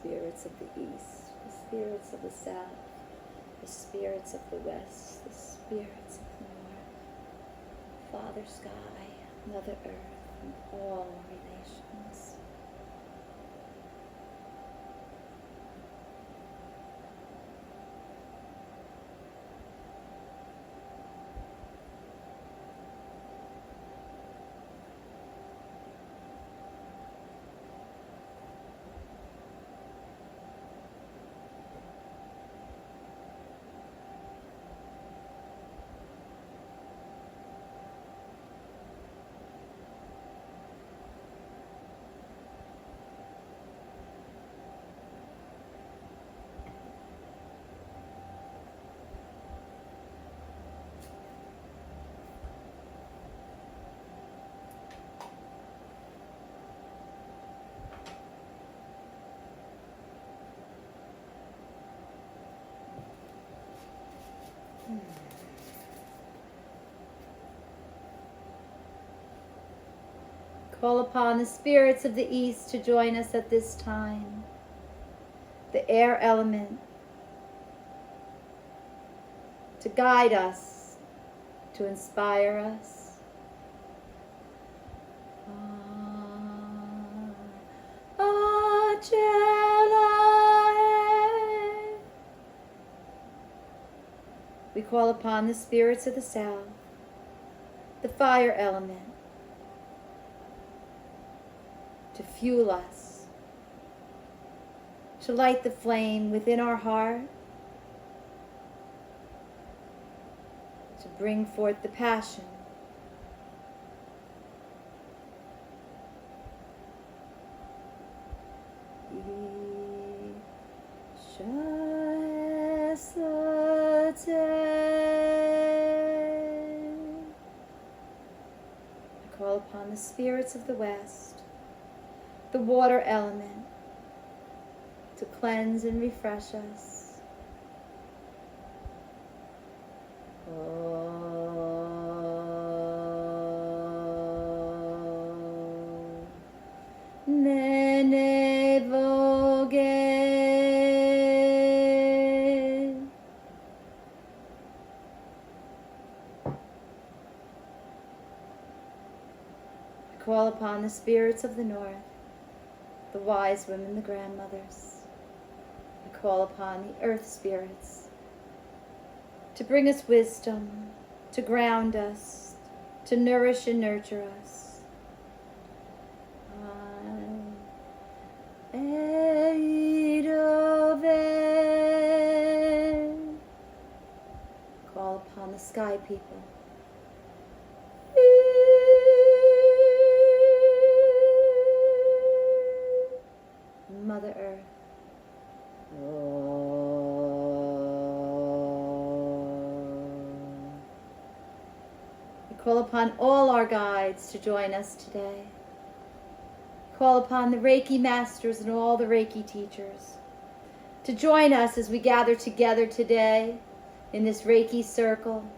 spirits of the east, the spirits of the south, the spirits of the west, the spirits of the north, Father Sky, Mother Earth, and all relations. Call upon the spirits of the east to join us at this time. The air element, to guide us, to inspire us. We call upon the spirits of the south, the fire element, to fuel us, to light the flame within our heart, to bring forth the passion. I call upon the spirits of the west, the water element, to cleanse and refresh us. Call upon the spirits of the north, the wise women, the grandmothers. I call upon the earth spirits to bring us wisdom, to ground us, to nourish and nurture us. Call upon the sky people. Mother Earth. We call upon all our guides to join us today. Call upon the Reiki masters and all the Reiki teachers to join us as we gather together today in this Reiki circle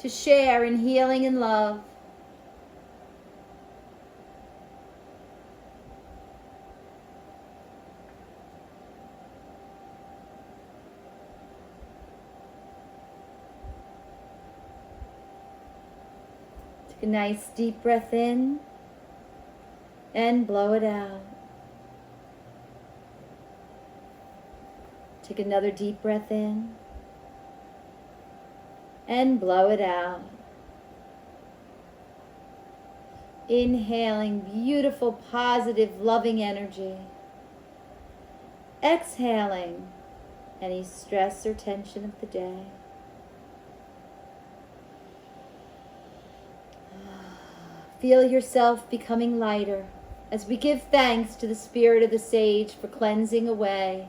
to share in healing and love. Take a nice deep breath in and blow it out. Take another deep breath in and blow it out. Inhaling beautiful, positive, loving energy. Exhaling any stress or tension of the day. Feel yourself becoming lighter as we give thanks to the spirit of the sage for cleansing away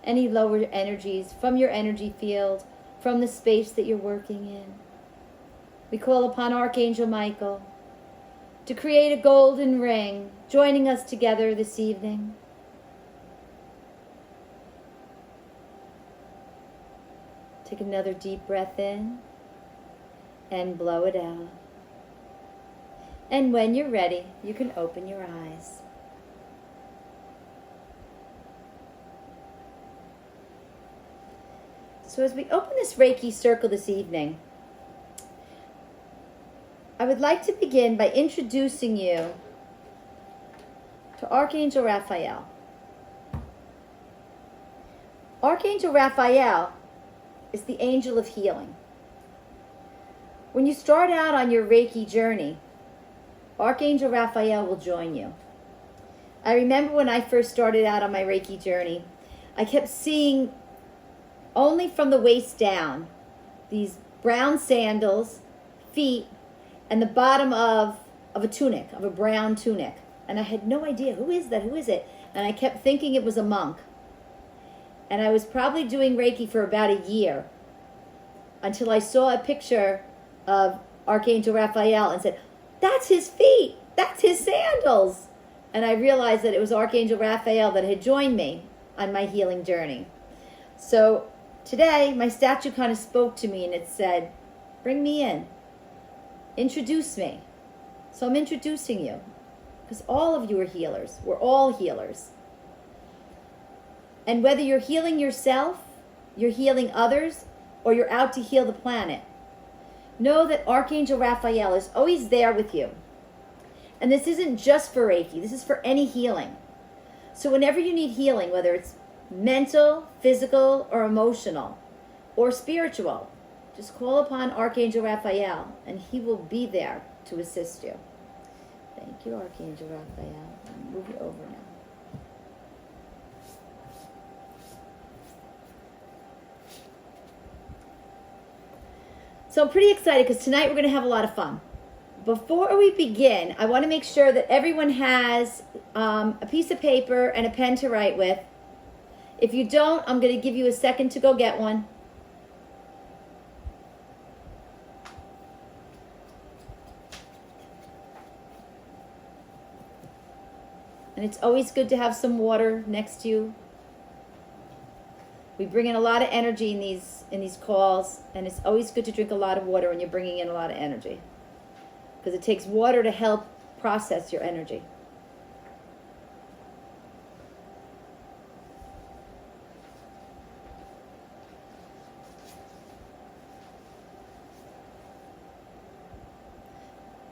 any lower energies from your energy field, from the space that you're working in. We call upon Archangel Michael to create a golden ring, joining us together this evening. Take another deep breath in and blow it out. And when you're ready, you can open your eyes. So as we open this Reiki circle this evening, I would like to begin by introducing you to Archangel Raphael. Archangel Raphael is the angel of healing. When you start out on your Reiki journey, Archangel Raphael will join you. I remember when I first started out on my Reiki journey, I kept seeing only from the waist down these brown sandals, feet, and the bottom of a tunic, of a brown tunic. And I had no idea, who is that? Who is it? And I kept thinking it was a monk. And I was probably doing Reiki for about a year until I saw a picture of Archangel Raphael and said, that's his feet, that's his sandals. And I realized that it was Archangel Raphael that had joined me on my healing journey. So today, my statue kind of spoke to me and it said, bring me in, introduce me. So I'm introducing you because all of you are healers. We're all healers. And whether you're healing yourself, you're healing others, or you're out to heal the planet, know that Archangel Raphael is always there with you. And this isn't just for Reiki, this is for any healing. So whenever you need healing, whether it's mental, physical, or emotional, or spiritual, just call upon Archangel Raphael and he will be there to assist you. Thank you, Archangel Raphael. I'll move you over now. So I'm pretty excited because tonight we're going to have a lot of fun. Before we begin, I want to make sure that everyone has a piece of paper and a pen to write with. If you don't, I'm going to give you a second to go get one. And it's always good to have some water next to you. We bring in a lot of energy in these calls, and it's always good to drink a lot of water when you're bringing in a lot of energy, because it takes water to help process your energy.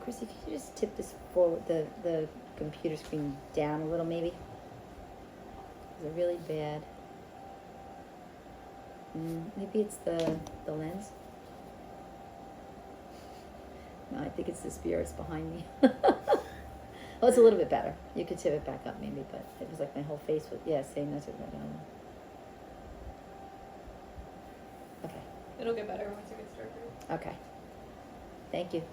Chris, if you could just tip this forward, the computer screen down a little, maybe. Is it really bad? Maybe it's the lens. No, I think it's the spirits behind me. Well, it's a little bit better. You could tip it back up maybe, but it was like my whole face was, yeah, same, that's it. Okay. It'll get better once it gets darker. Okay. Thank you.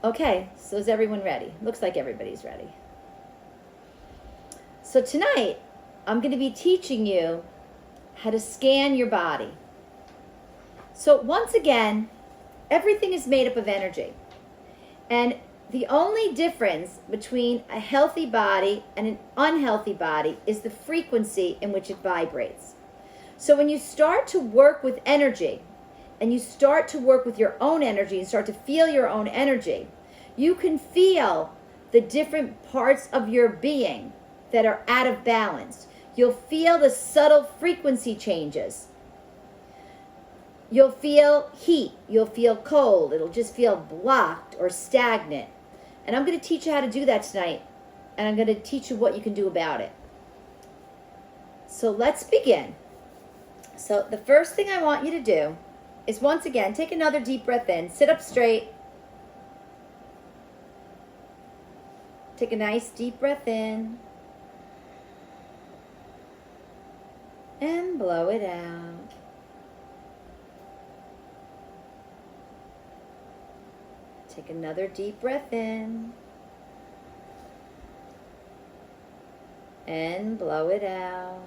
Okay, so is everyone ready? Looks like everybody's ready. So tonight, I'm going to be teaching you how to scan your body. So once again, everything is made up of energy. And the only difference between a healthy body and an unhealthy body is the frequency in which it vibrates. So when you start to work with energy, and you start to work with your own energy and start to feel your own energy, you can feel the different parts of your being that are out of balance. You'll feel the subtle frequency changes. You'll feel heat. You'll feel cold. It'll just feel blocked or stagnant. And I'm going to teach you how to do that tonight. And I'm going to teach you what you can do about it. So let's begin. So the first thing I want you to do is, once again, take another deep breath in. Sit up straight. Take a nice deep breath in. And blow it out. Take another deep breath in. And blow it out.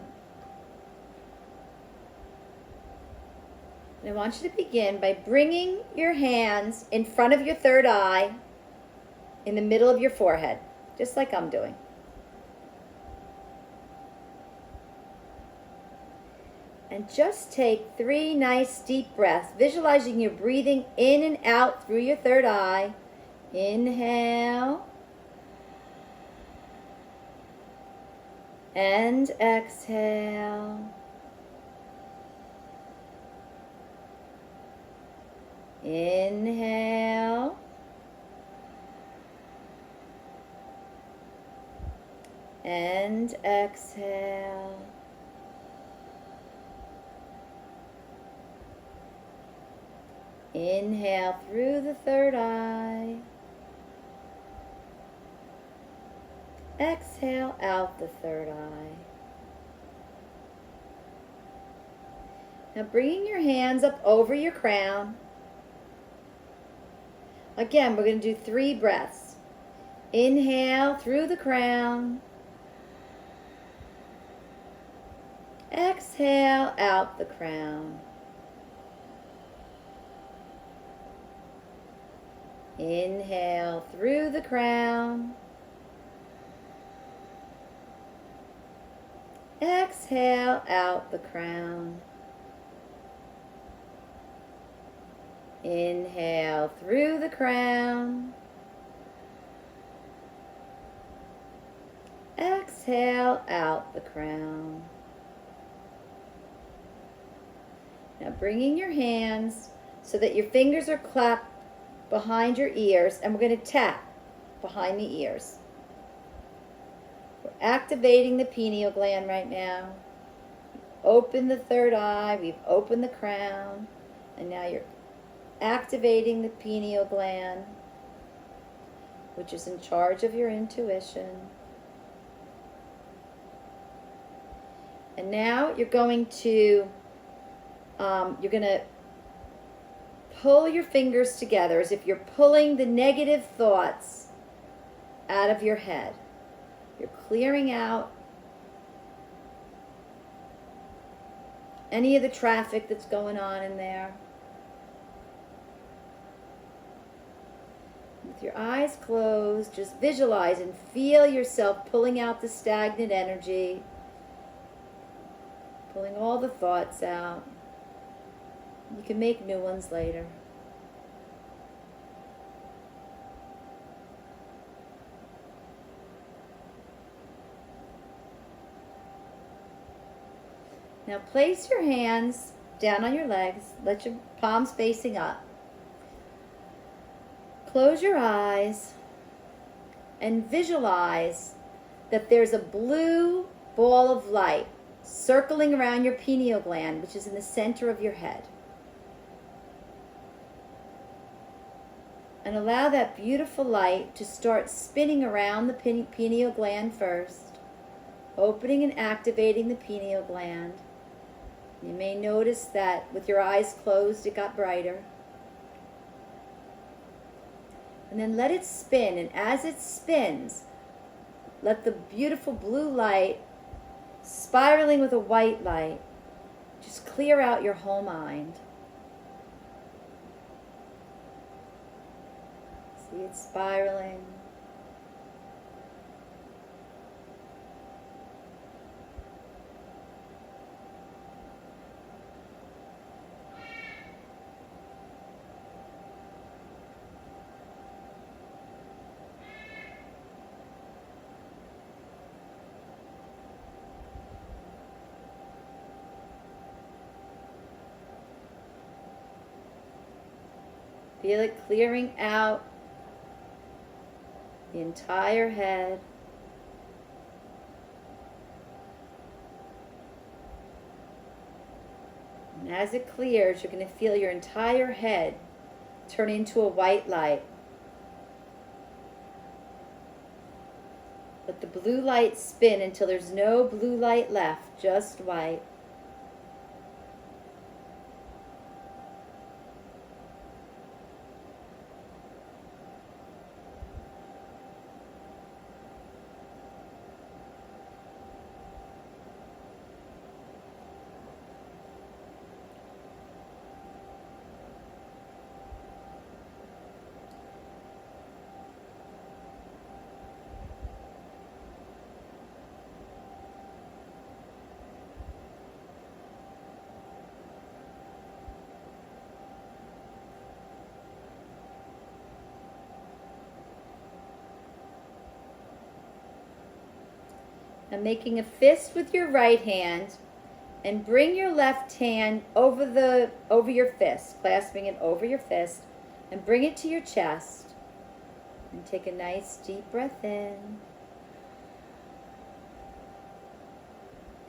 And I want you to begin by bringing your hands in front of your third eye, in the middle of your forehead, just like I'm doing. And just take 3 nice deep breaths, visualizing you're breathing in and out through your third eye. Inhale. And exhale. Inhale. And exhale. Inhale through the third eye. Exhale out the third eye. Now bringing your hands up over your crown. Again, we're going to do 3 breaths. Inhale through the crown. Exhale out the crown. Inhale through the crown. Exhale out the crown. Inhale through the crown. Exhale out the crown. Now bringing your hands so that your fingers are clapped behind your ears, and we're going to tap behind the ears. We're activating the pineal gland right now. Open the third eye, we've opened the crown, and now you're activating the pineal gland, which is in charge of your intuition. And now you're going to pull your fingers together as if you're pulling the negative thoughts out of your head. You're clearing out any of the traffic that's going on in there. With your eyes closed, just visualize and feel yourself pulling out the stagnant energy, pulling all the thoughts out. You can make new ones later. Now place your hands down on your legs. Let your palms facing up. Close your eyes and visualize that there's a blue ball of light circling around your pineal gland, which is in the center of your head. And allow that beautiful light to start spinning around the pineal gland first, opening and activating the pineal gland. You may notice that with your eyes closed, it got brighter. And then let it spin, and as it spins, let the beautiful blue light spiraling with a white light just clear out your whole mind. See it spiraling. Feel it clearing out the entire head. And as it clears, you're going to feel your entire head turn into a white light. Let the blue light spin until there's no blue light left, just white. And making a fist with your right hand, and bring your left hand over your fist, clasping it over your fist, and bring it to your chest. And take a nice deep breath in.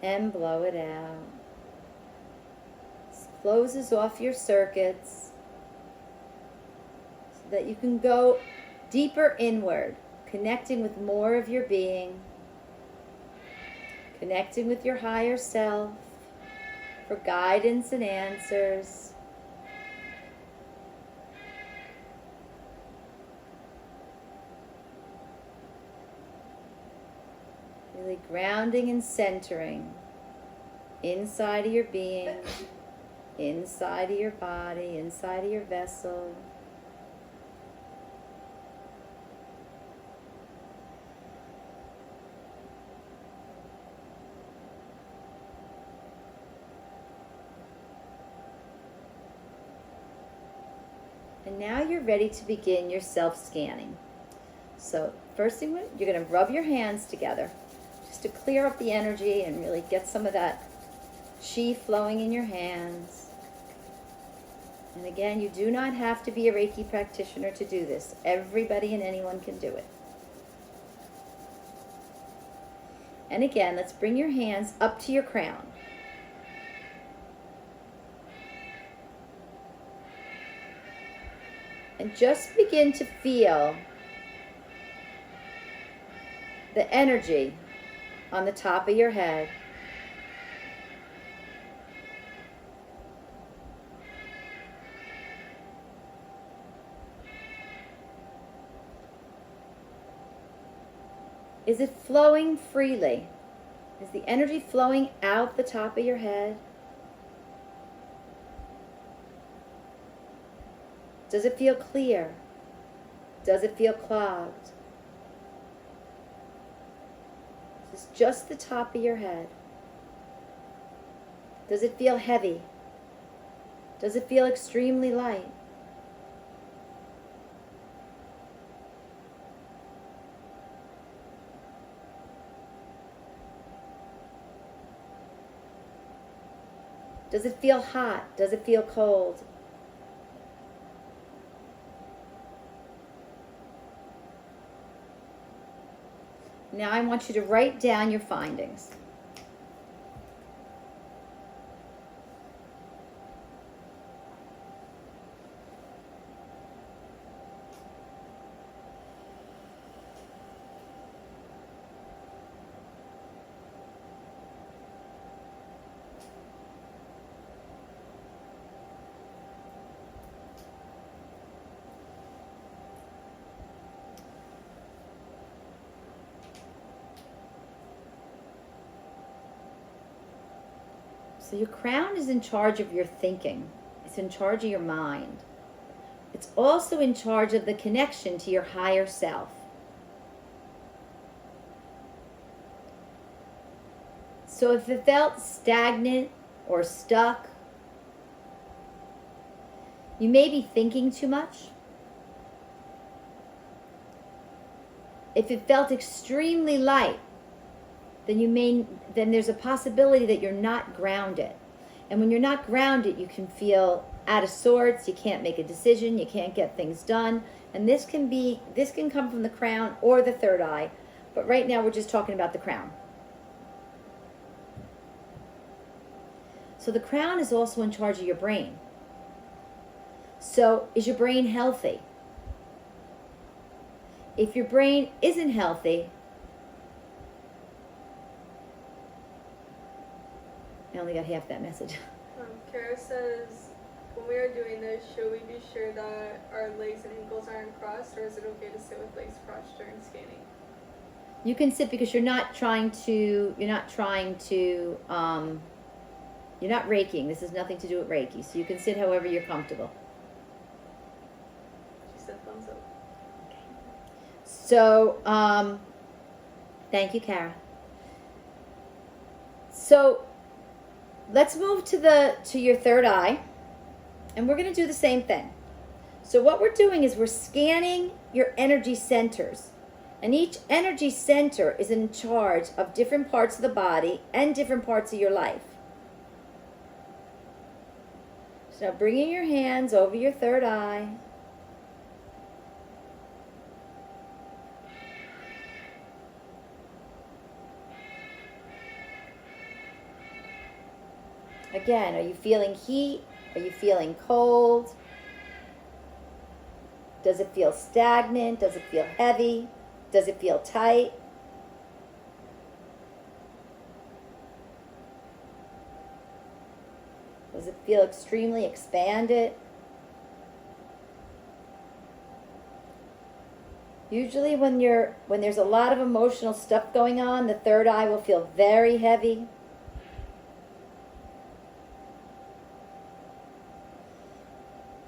And blow it out. This closes off your circuits so that you can go deeper inward, connecting with more of your being, connecting with your higher self for guidance and answers. Really grounding and centering inside of your being, inside of your body, inside of your vessel. And now you're ready to begin your self-scanning. So first thing, you're going to rub your hands together just to clear up the energy and really get some of that chi flowing in your hands. And again, you do not have to be a Reiki practitioner to do this. Everybody and anyone can do it. And again, let's bring your hands up to your crown. And just begin to feel the energy on the top of your head. Is it flowing freely? Is the energy flowing out the top of your head? Does it feel clear? Does it feel clogged? This is just the top of your head. Does it feel heavy? Does it feel extremely light? Does it feel hot? Does it feel cold? Now I want you to write down your findings. So your crown is in charge of your thinking. It's in charge of your mind. It's also in charge of the connection to your higher self. So if it felt stagnant or stuck, you may be thinking too much. If it felt extremely light, then there's a possibility that you're not grounded. And when you're not grounded, you can feel out of sorts, you can't make a decision, you can't get things done. And this can come from the crown or the third eye. But right now we're just talking about the crown. So the crown is also in charge of your brain. So is your brain healthy? If your brain isn't healthy, I only got half that message. Kara says, when we are doing this, should we be sure that our legs and ankles aren't crossed, or is it okay to sit with legs crossed during scanning? You can sit because you're not Reikiing. This has nothing to do with Reiki. So you can sit however you're comfortable. She said thumbs up. Okay. So, thank you, Kara. So, let's move to your third eye, and we're going to do the same thing. So what we're doing is we're scanning your energy centers, And each energy center is in charge of different parts of the body and different parts of your life. So now bringing your hands over your third eye. Again, are you feeling heat? Are you feeling cold? Does it feel stagnant? Does it feel heavy? Does it feel tight? Does it feel extremely expanded? Usually when there's a lot of emotional stuff going on, the third eye will feel very heavy.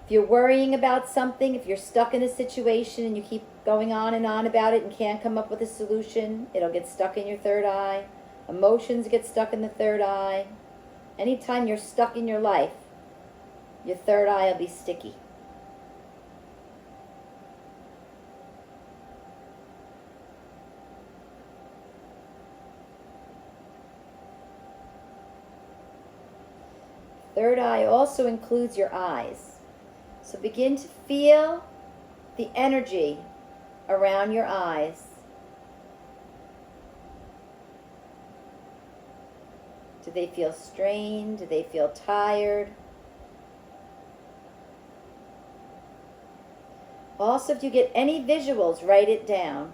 If you're worrying about something, if you're stuck in a situation and you keep going on about it and can't come up with a solution, it'll get stuck in your third eye. Emotions get stuck in the third eye. Anytime you're stuck in your life, your third eye will be sticky. Third eye also includes your eyes. So begin to feel the energy around your eyes. Do they feel strained? Do they feel tired? Also, if you get any visuals, write it down.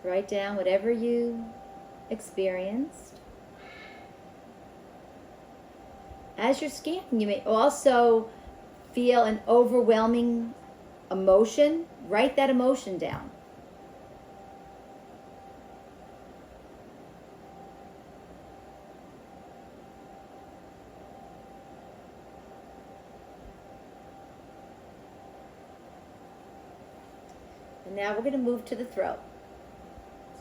Write down whatever you experienced. As you're scanning, you may also feel an overwhelming emotion. Write that emotion down. And now we're going to move to the throat.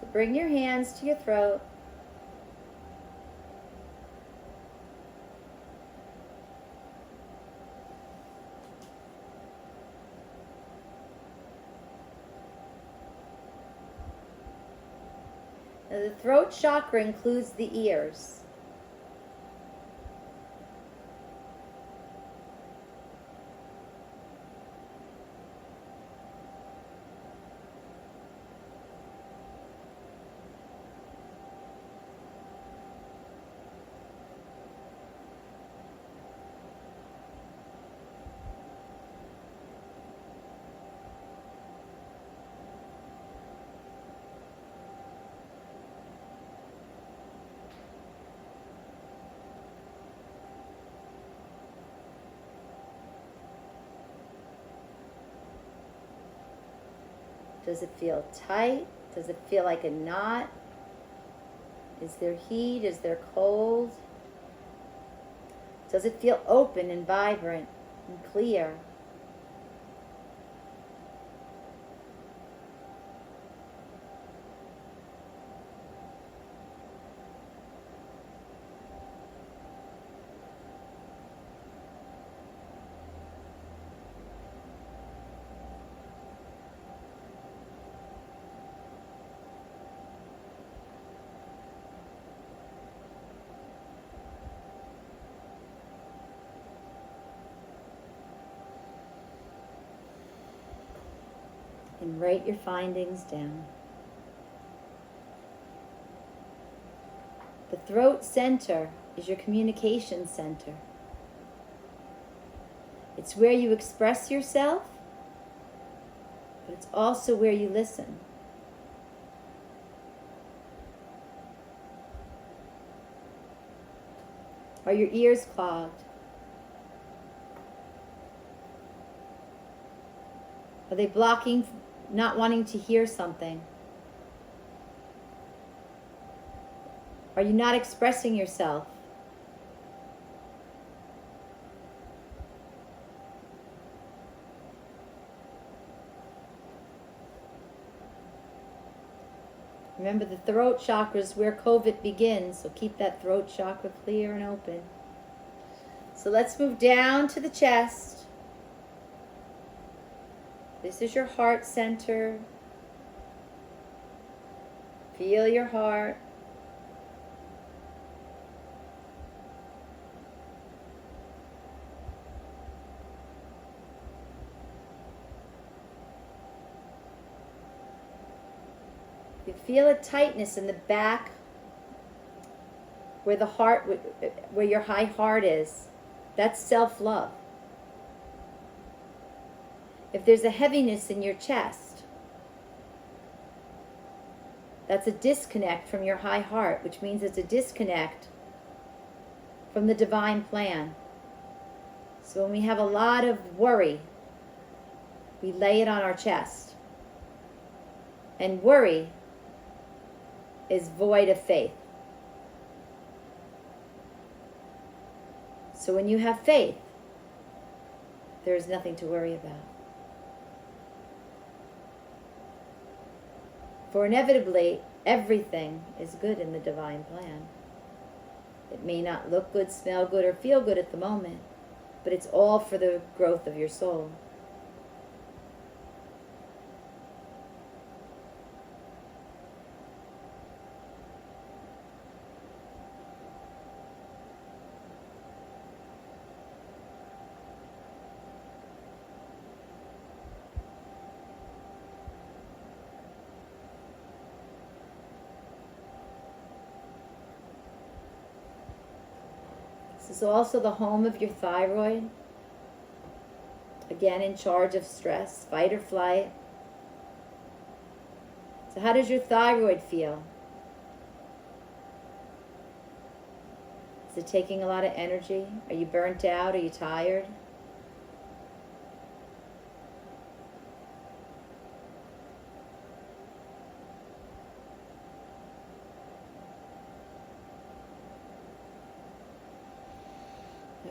So bring your hands to your throat. Now the throat chakra includes the ears. Does it feel tight? Does it feel like a knot? Is there heat? Is there cold? Does it feel open and vibrant and clear? And write your findings down. The throat center is your communication center. It's where you express yourself, but it's also where you listen. Are your ears clogged? Are they blocking, not wanting to hear something? Are you not expressing yourself Remember, the throat chakra is where COVID begins, so keep that throat chakra clear and open. So let's move down to the chest. This is your heart center. Feel your heart. You feel a tightness in the back where the heart, where your high heart is. That's self-love. If there's a heaviness in your chest, that's a disconnect from your high heart, which means it's a disconnect from the divine plan. So when we have a lot of worry, we lay it on our chest. And worry is void of faith. So when you have faith, there is nothing to worry about. For inevitably, everything is good in the divine plan. It may not look good, smell good, or feel good at the moment, but it's all for the growth of your soul. This is also the home of your thyroid. Again, in charge of stress, fight or flight. So how does your thyroid feel? Is it taking a lot of energy? Are you burnt out? Are you tired?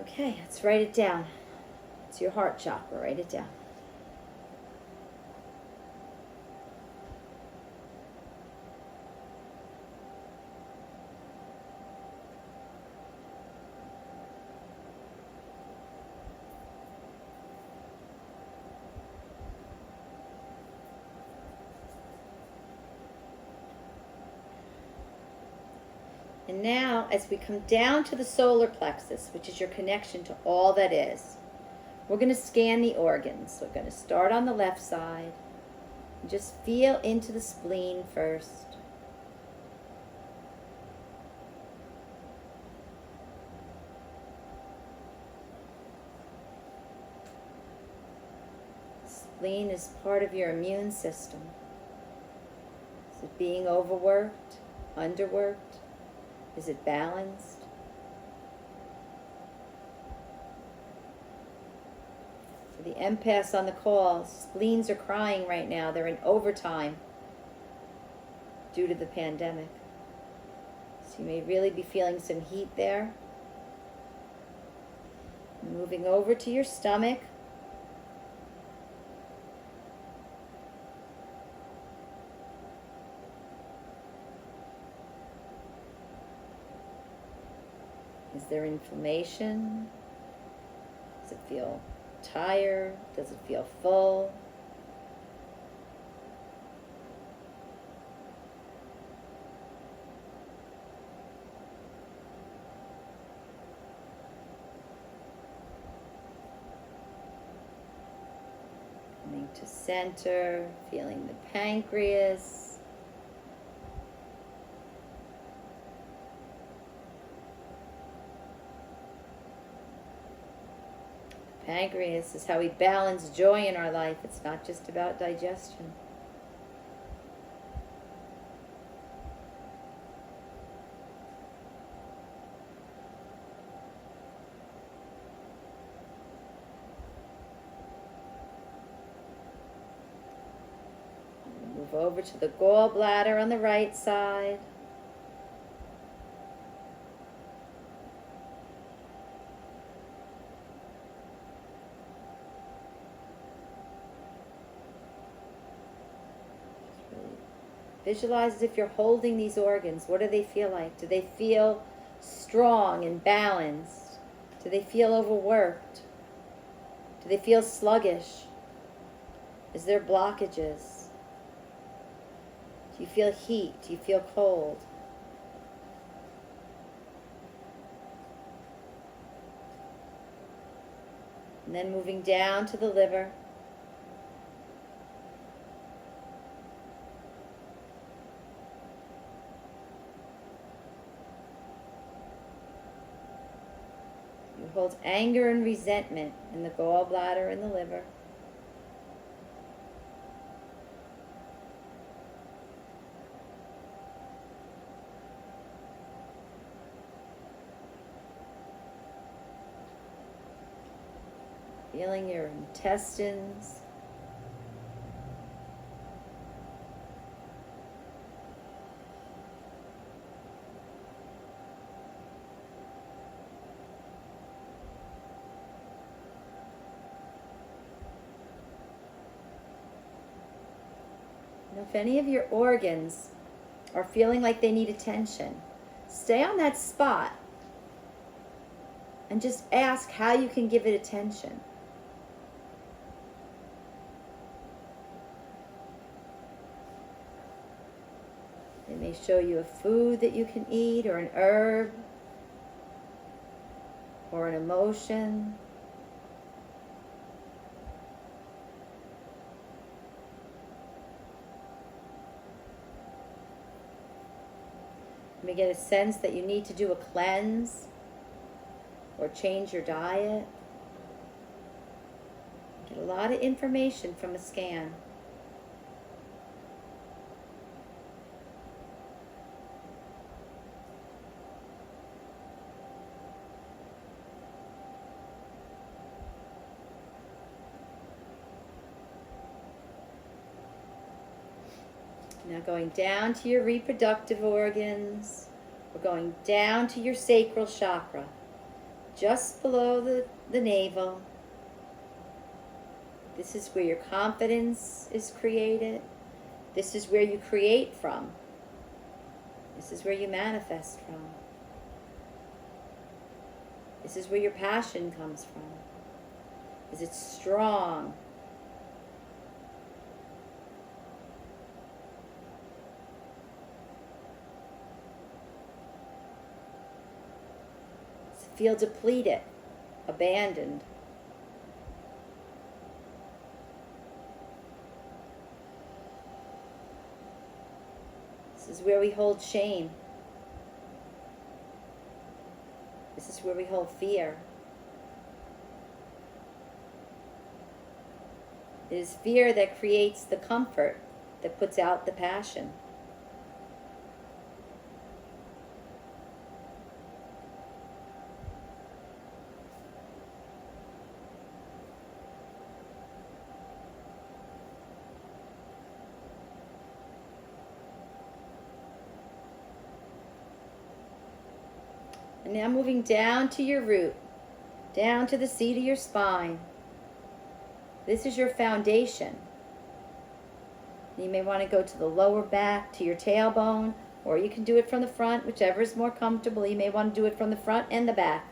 Okay, let's write it down. It's your heart chakra. Write it down. And now, as we come down to the solar plexus, which is your connection to all that is, we're going to scan the organs. We're going to start on the left side. And just feel into the spleen first. Spleen is part of your immune system. Is it being overworked, underworked? Is it balanced? For the empaths on the call, spleens are crying right now. They're in overtime due to the pandemic. So you may really be feeling some heat there. Moving over to your stomach. Is there inflammation? Does it feel tired? Does it feel full? Coming to center, feeling the pancreas. Pancreas is how we balance joy in our life. It's not just about digestion. Move over to the gallbladder on the right side. Visualize as if you're holding these organs. What do they feel like? Do they feel strong and balanced? Do they feel overworked? Do they feel sluggish? Is there blockages? Do you feel heat? Do you feel cold? And then moving down to the liver. You hold anger and resentment in the gallbladder and the liver. Feeling your intestines. And if any of your organs are feeling like they need attention, stay on that spot and just ask how you can give it attention. They may show you a food that you can eat, or an herb, or an emotion. You may get a sense that you need to do a cleanse or change your diet. Get a lot of information from a scan. Now going down to your reproductive organs. We're going down to your sacral chakra, just below the navel. This is where your confidence is created. This is where you create from. This is where you manifest from. This is where your passion comes from. Is it strong? Does it feel depleted, abandoned? This is where we hold shame. This is where we hold fear. It is fear that creates the comfort, that puts out the passion. And now moving down to your root, down to the seat of your spine. This is your foundation. You may want to go to the lower back, to your tailbone, or you can do it from the front, whichever is more comfortable. You may want to do it from the front and the back.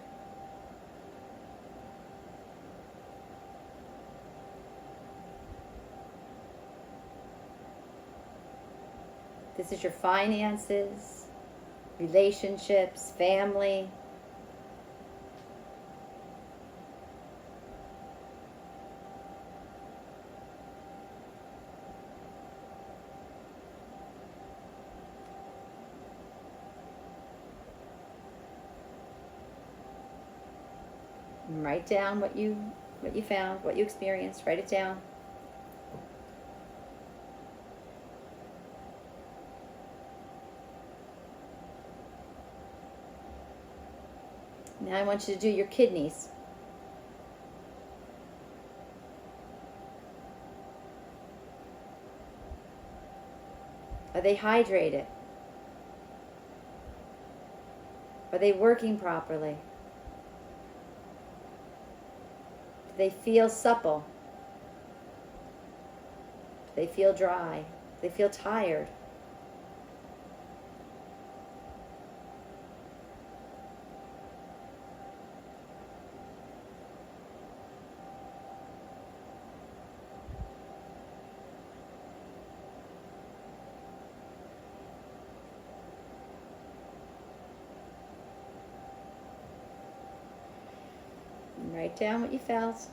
This is your finances, relationships, family. And write down what you found, what you experienced. Write it down. Now I want you to do your kidneys. Are they hydrated? Are they working properly? Do they feel supple? Do they feel dry? Do they feel tired? Write down what you felt.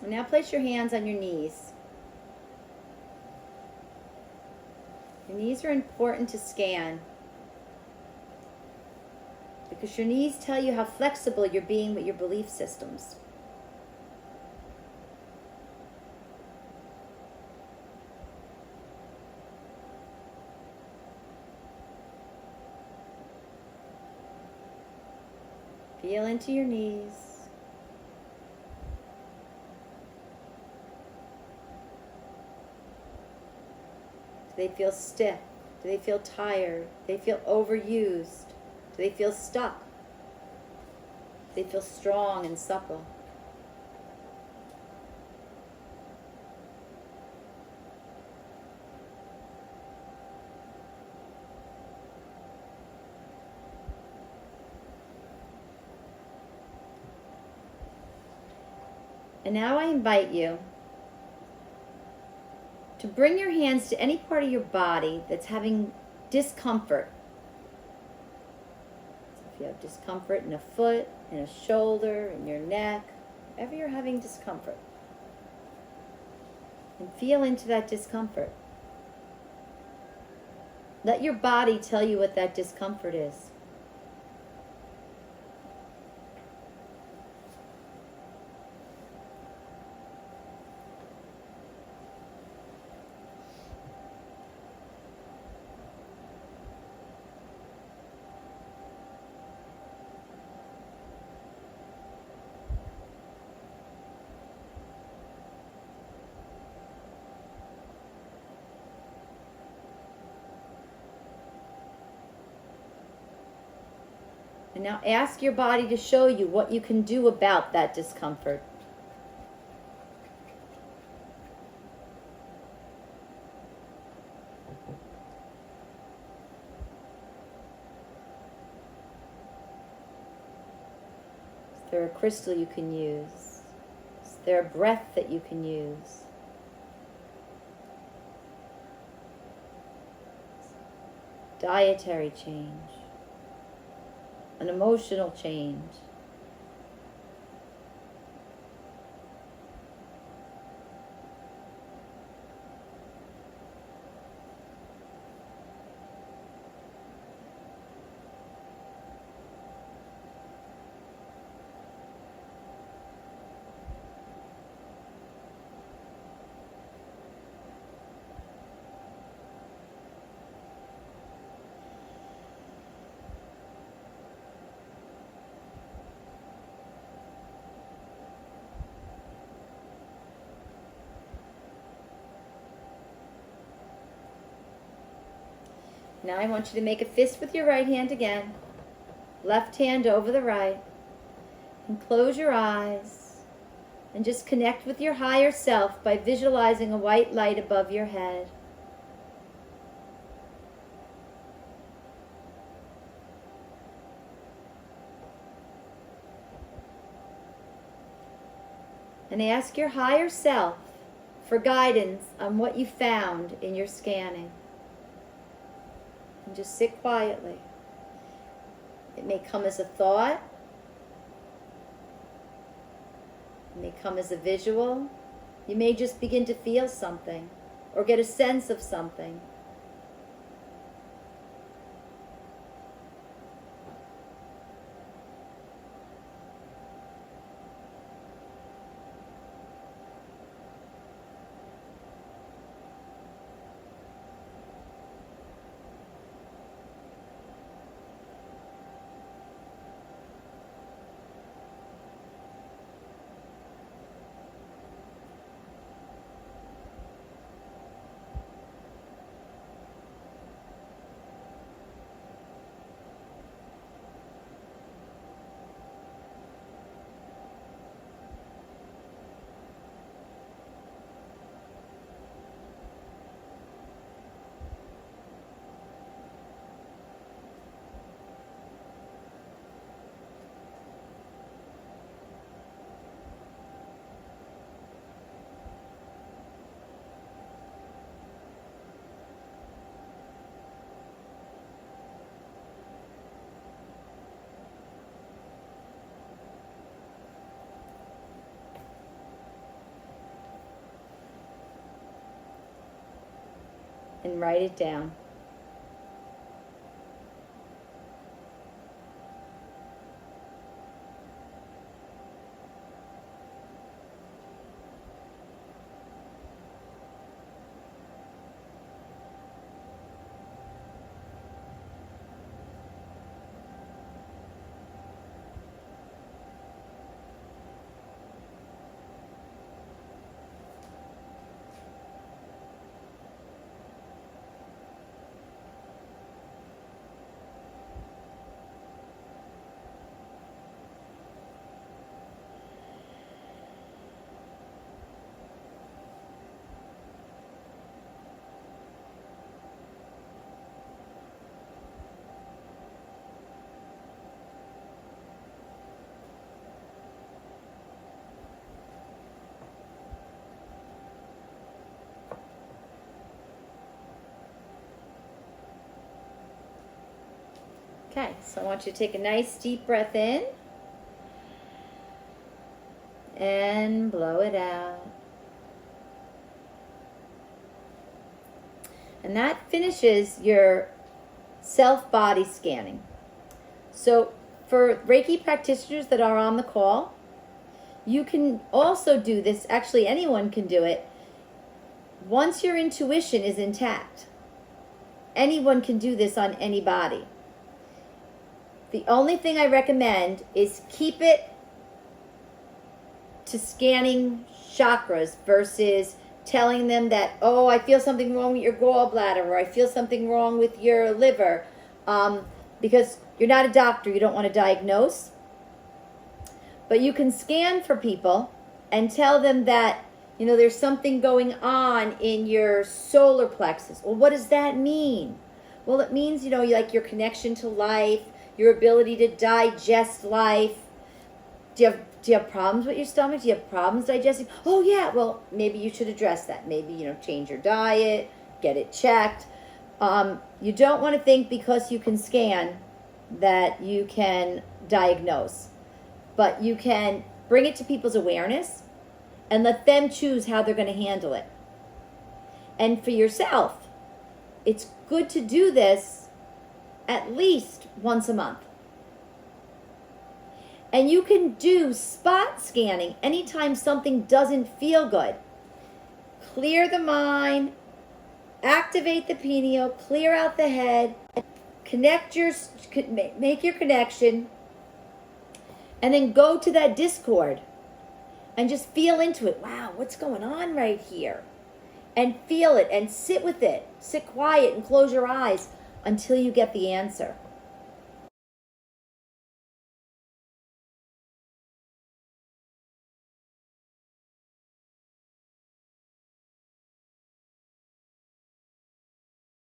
And now place your hands on your knees. Your knees are important to scan because your knees tell you how flexible you're being with your belief systems. Feel into your knees. Do they feel stiff? Do they feel tired? Do they feel overused? Do they feel stuck? Do they feel strong and supple? And now I invite you to bring your hands to any part of your body that's having discomfort. So if you have discomfort in a foot, in a shoulder, in your neck, wherever you're having discomfort, and feel into that discomfort. Let your body tell you what that discomfort is. And now ask your body to show you what you can do about that discomfort. Is there a crystal you can use? Is there a breath that you can use? Dietary change. An emotional change. Now I want you to make a fist with your right hand again. Left hand over the right. And close your eyes. And just connect with your higher self by visualizing a white light above your head. And ask your higher self for guidance on what you found in your scanning. And just sit quietly. It may come as a thought. It may come as a visual. You may just begin to feel something or get a sense of something. and write it down. Okay, so I want you to take a nice deep breath in and blow it out. And that finishes your self-body scanning. So for Reiki practitioners that are on the call, you can also do this, actually anyone can do it, once your intuition is intact. Anyone can do this on any body. The only thing I recommend is keep it to scanning chakras versus telling them that, oh, I feel something wrong with your gallbladder, or I feel something wrong with your liver, because you're not a doctor, you don't want to diagnose. But you can scan for people and tell them that, you know, there's something going on in your solar plexus. Well, what does that mean? Well, it means, you know, like your connection to life, your ability to digest life. Do you have problems with your stomach? Do you have problems digesting? Oh yeah, well, maybe you should address that. Maybe, you know, change your diet, get it checked. You don't want to think because you can scan that you can diagnose, but you can bring it to people's awareness and let them choose how they're going to handle it. And for yourself, it's good to do this at least once a month. And you can do spot scanning anytime something doesn't feel good. Clear the mind, activate the pineal, clear out the head, make your connection, and then go to that discord and just feel into it. Wow, what's going on right here? And feel it and sit with it. Sit quiet and close your eyes until you get the answer.